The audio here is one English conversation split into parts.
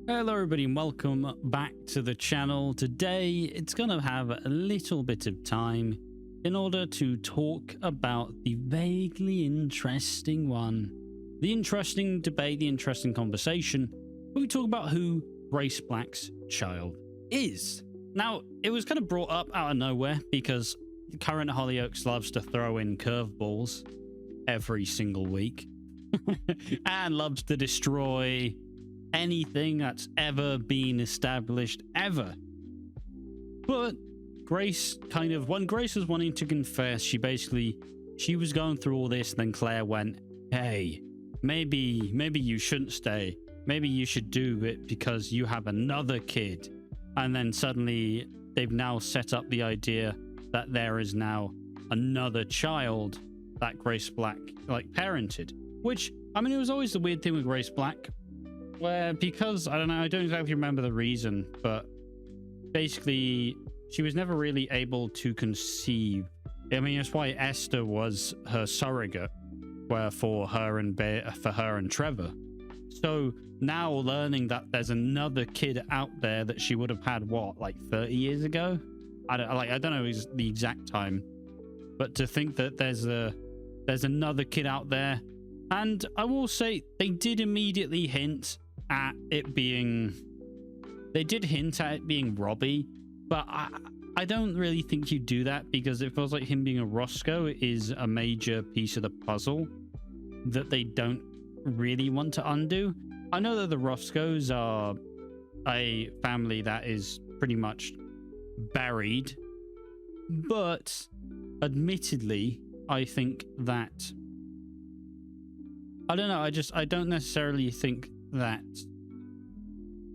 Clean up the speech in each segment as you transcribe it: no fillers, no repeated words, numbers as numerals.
Hello everybody and welcome back to the channel. Today it's going to have a little bit of time in order to talk about the vaguely interesting one. The interesting debate, the interesting conversation. We talk about who Grace Black's child is. Now, it was kind of brought up out of nowhere because the current Hollyoaks loves to throw in curveballs every single week and loves to destroy anything that's ever been established ever. But Grace when Grace was wanting to confess, she was going through all this, and then Claire went, hey, maybe you shouldn't stay. Maybe you should do it because you have another kid. And then suddenly they've now set up the idea that there is now another child that Grace Black parented. Which, I mean, it was always the weird thing with Grace Black, where, because, I don't know, I don't exactly remember the reason, but basically she was never really able to conceive. I mean, that's why Esther was her surrogate, for her and Trevor. So now learning that there's another kid out there that she would have had, what, like 30 years ago? I don't know the exact time, but to think that there's another kid out there. And I will say they did immediately hint at it being Robbie, but I don't really think you do that, because it feels like him being a Roscoe is a major piece of the puzzle that they don't really want to undo. I know that the Roscoes are a family that is pretty much buried, but admittedly, I think that, I don't know, I don't necessarily think that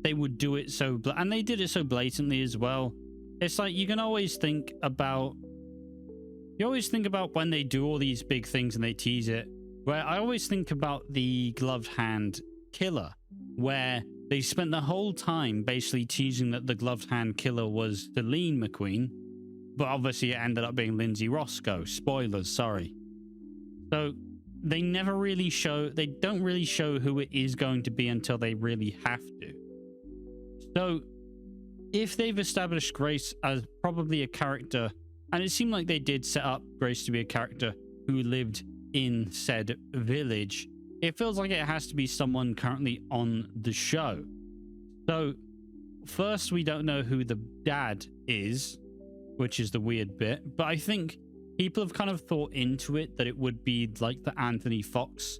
they would do it so and they did it so blatantly as well. It's like you always think about when they do all these big things and they tease it, where I always think about the gloved hand killer, where they spent the whole time basically teasing that the gloved hand killer was Delene McQueen, but obviously it ended up being Lindsay Roscoe. Spoilers, sorry. So they don't really show who it is going to be until they really have to. So if they've established Grace as probably a character, and it seemed like they did set up Grace to be a character who lived in said village, it feels like it has to be someone currently on the show. So first, we don't know who the dad is, which is the weird bit, but I think people have kind of thought into it that it would be like the Anthony Fox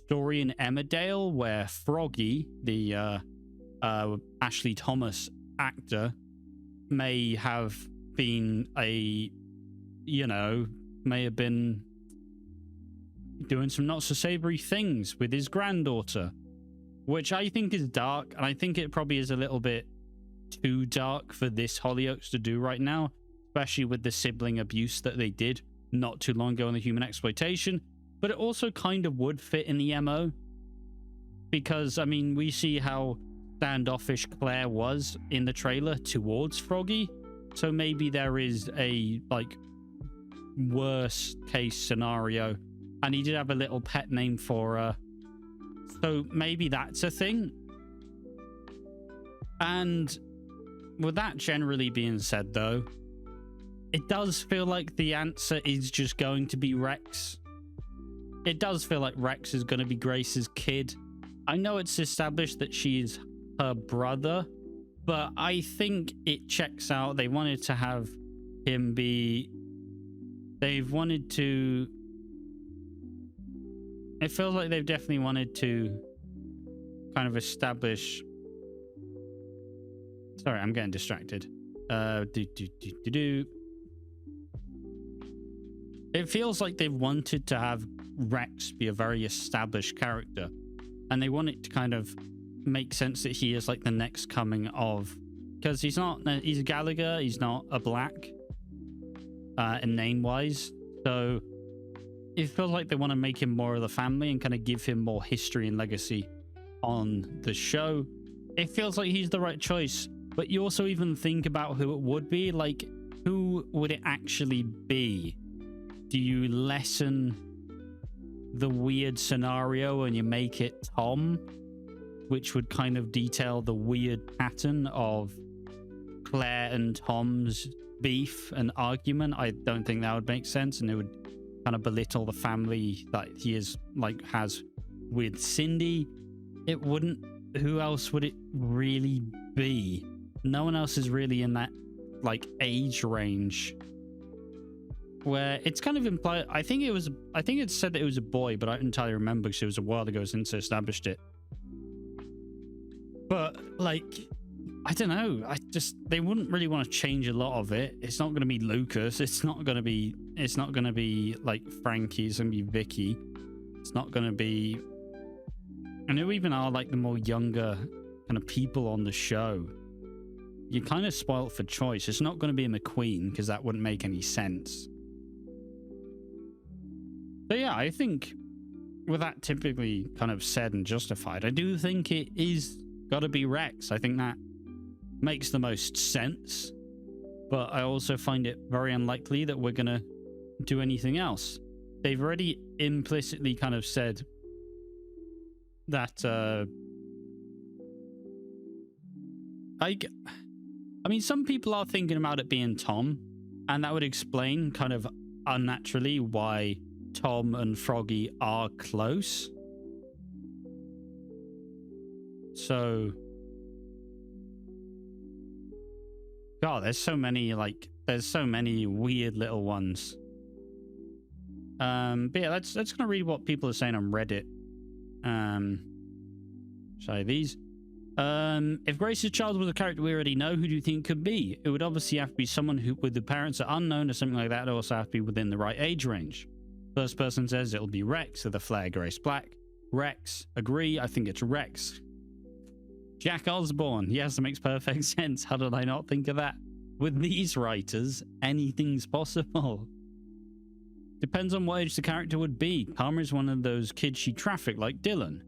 story in Emmerdale, where Froggy, the Ashley Thomas actor, may have been doing some not so savory things with his granddaughter, which I think is dark, and I think it probably is a little bit too dark for this Hollyoaks to do right now, especially with the sibling abuse that they did not too long ago in the human exploitation. But it also kind of would fit in the MO, because, I mean, we see how standoffish Claire was in the trailer towards Froggy, so maybe there is a, worst case scenario, and he did have a little pet name for her, so maybe that's a thing. And with that generally being said, though, it does feel like the answer is just going to be Rex. It does feel like Rex is going to be Grace's kid. I know it's established that she's her brother, but I think it checks out. They wanted to have him be... They've wanted to... It feels like they've definitely wanted to kind of establish... Sorry, I'm getting distracted. It feels like they've wanted to have Rex be a very established character, and they want it to kind of make sense that he is like the next coming of, because he's a Gallagher, he's not a Black in name wise, so it feels like they want to make him more of the family and kind of give him more history and legacy on the show. It feels like he's the right choice, but you also even think about who it would be, like who would it actually be? Do you lessen the weird scenario and you make it Tom? which would kind of detail the weird pattern of Claire and Tom's beef and argument. I don't think that would make sense, and it would kind of belittle the family that he has with Cindy. It wouldn't. Who else would it really be? No one else is really in that age range where it's kind of implied. I think it said that it was a boy, but I don't entirely remember because it was a while ago since I established it. But I don't know. They wouldn't really want to change a lot of it. It's not going to be Lucas. It's not going to be like Frankie. It's going to be Vicky. It's not going to be. And who even are the more younger kind of people on the show? You're kind of spoilt for choice. It's not going to be a McQueen because that wouldn't make any sense. So yeah, I think with that typically kind of said and justified, I do think it is got to be Rex. I think that makes the most sense, but I also find it very unlikely that we're gonna do anything else. They've already implicitly kind of said that I mean, some people are thinking about it being Tom, and that would explain kind of unnaturally why Tom and Froggy are close. So God, there's so many weird little ones. But yeah, let's gonna read what people are saying on Reddit. Sorry, these. If Grace's child was a character we already know, who do you think could be? It would obviously have to be someone who, with the parents are unknown or something like that. It also have to be within the right age range. First person says it'll be Rex with a flare Grace Black. Rex, agree. I think it's Rex. Jack Osborne. Yes, that makes perfect sense. How did I not think of that? With these writers, anything's possible. Depends on what age the character would be. Karma is one of those kids she trafficked, like Dylan.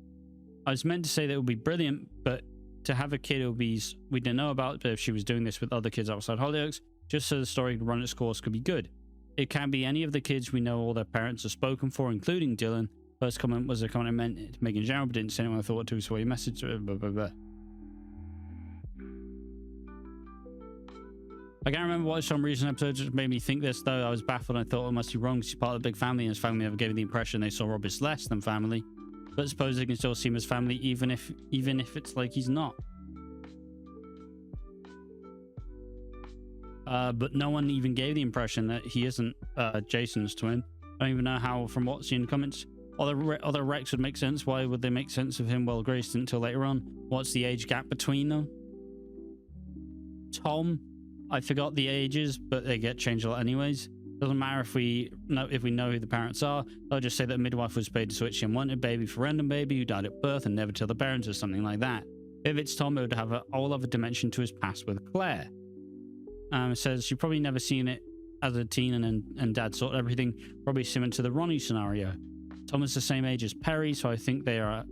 I was meant to say that it would be brilliant, but to have a kid we didn't know about, but if she was doing this with other kids outside Hollyoaks, just so the story could run its course, could be good. It can be any of the kids we know all their parents are spoken for, including Dylan. First comment was a comment I meant to make in general, but didn't say anyone I thought to, so your message. Blah, blah, blah. I can't remember what some recent episodes just made me think this, though. I was baffled and I thought it must be wrong because he's part of the big family, and his family never gave me the impression they saw Rob as less than family. But I suppose they can still see him as family, even if it's like he's not. But no one even gave the impression that he isn't Jason's twin. I don't even know how, from what's seen in the comments. Other Rex would make sense. Why would they make sense of him? Well, Grace didn't until later on. What's the age gap between them? Tom, I forgot the ages, but they get changed a lot anyways. Doesn't matter if we know who the parents are. They'll just say that midwife was paid to switch in wanted baby for random baby who died at birth and never tell the parents or something like that. If it's Tom, it would have a whole other dimension to his past with Claire. It says you've probably never seen it as a teen and dad sorted everything, probably similar to the Ronnie scenario. Tom is the same age as Perry, so I think they are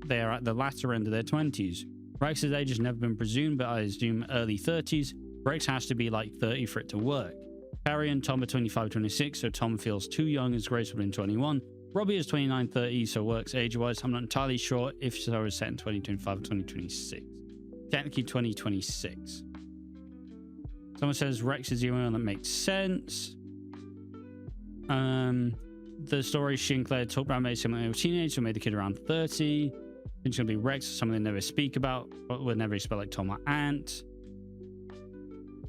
at the latter end of their 20s. Rex's age has never been presumed, but I assume early 30s. Rex has to be like 30 for it to work. Perry and Tom are 25, 26, so Tom feels too young as Grace would have been 21. Robbie is 29, 30, so works age-wise. I'm not entirely sure if so is set in 2025 or 2026. Technically 2026. Someone says Rex is the only one that makes sense. The story she and Claire talked about made someone when they were teenage, so made the kid around 30. It's going to be Rex, something they never speak about, but would never spell like Tom or Ant.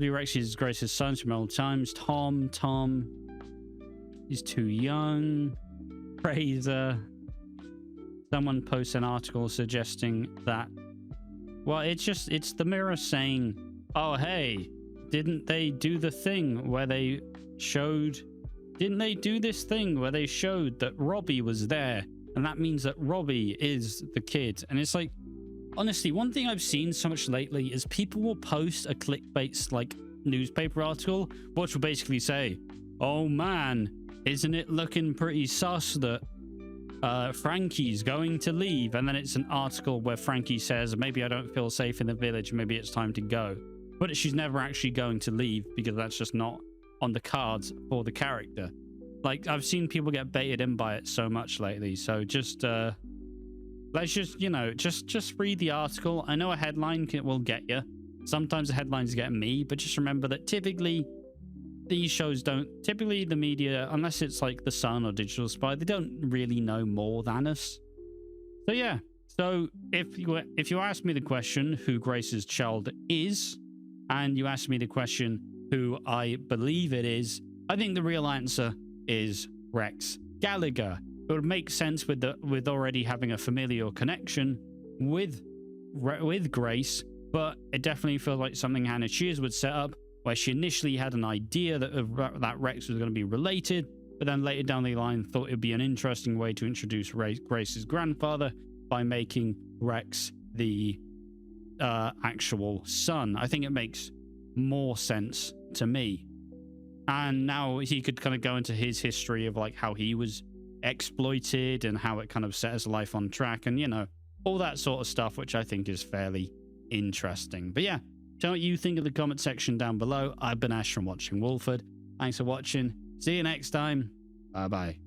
Rex is Grace's son from old times. Tom is too young. Fraser. Someone posts an article suggesting that, well, it's the Mirror saying, oh, hey, didn't they do this thing where they showed that Robbie was there? And that means that Robbie is the kid. And it's like, honestly, one thing I've seen so much lately is people will post a clickbait newspaper article, which will basically say, oh man, isn't it looking pretty sus that Frankie's going to leave? And then it's an article where Frankie says, maybe I don't feel safe in the village, maybe it's time to go. But she's never actually going to leave because that's just not on the cards for the character. Like, I've seen people get baited in by it so much lately, so just let's just, you know, just read the article. I know a headline will get you. Sometimes the headlines get me, but just remember that typically these shows don't, typically the media, unless it's like The Sun or Digital Spy, they don't really know more than us. So yeah, so if you ask me the question who Grace's child is, and you ask me the question who I believe it is, I think the real answer is Rex Gallagher. It would make sense with already having a familial connection with Grace, but it definitely feels like something Hannah Shears would set up, where she initially had an idea that Rex was going to be related, but then later down the line thought it'd be an interesting way to introduce Grace's grandfather by making Rex the actual son. I think it makes more sense to me. And now he could kind of go into his history of like how he was exploited and how it kind of set his life on track, and you know, all that sort of stuff, which I think is fairly interesting. But yeah, tell me what you think in the comment section down below. I've been Ash from Watching Walford. Thanks for watching. See you next time. Bye bye.